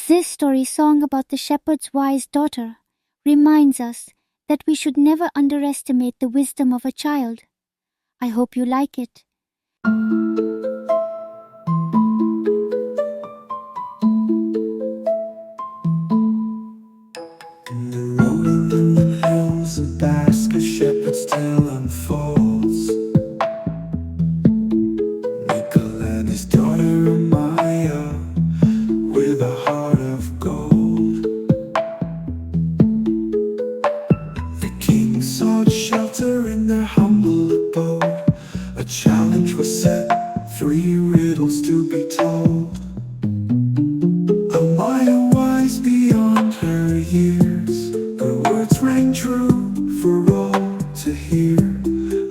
This story song about the shepherd's wise daughter reminds us that we should never underestimate the wisdom of a child. I hope you like it. In the rolling hills of Basque, a shepherd's tale unfolds. Mikel and his daughter Amaia, with a heart of gold. The king sought shelter in their humble abode. A challenge was set, 3 riddles to be told. Amaia, wise beyond her years, her words rang true for all to hear.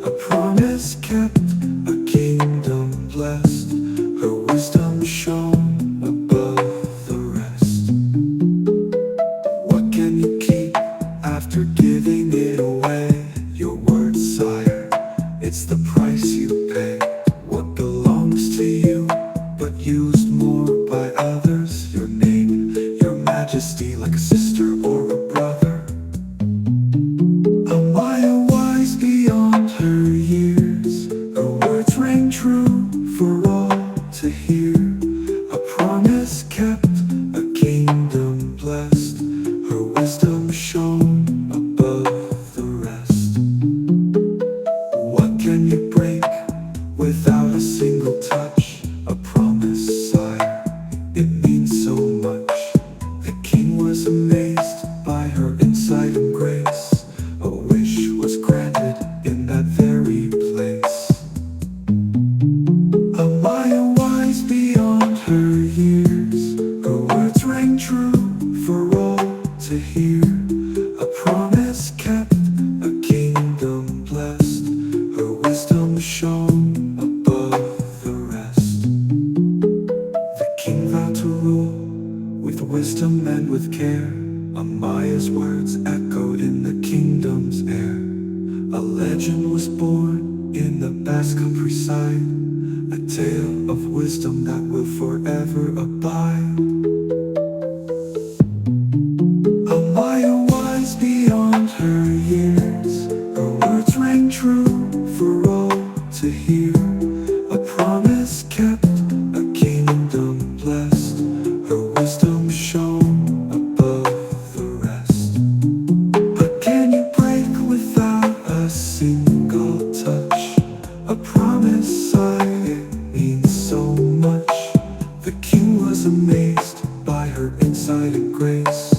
A promise kept, a kingdom blessed, her wisdom shone above the rest. What can you keep after giving it away? Your word, Sire, it's the price you pay. What belongs to you, but used more by others? Your name, your Majesty, like a sister or a brother. Amaia, wise beyond her years, her words rang true for all to hear. A promise kept, a kingdom blessed, her wisdom shone above the rest. What can you break without a single touch? A promise, Sire, it means so much. The king was amazed by her insight and grace. A wish was granted in that very place. Amaia, wise beyond her years, her words rang true for all to hear. A promise kept, a kingdom blessed, her wisdom shone above the rest. The king vowed to rule with wisdom and with care. Amaia's words echoed in the kingdom's air. A legend was born in the Basque countryside, a tale of wisdom that will forever abide. Amaia, wise beyond her years, her words rang true for all to hear. A promise kept, a kingdom blessed, her wisdom shone above the rest. But can you break without a single touch? A promise, it means so much. The king was amazed by her insight and grace.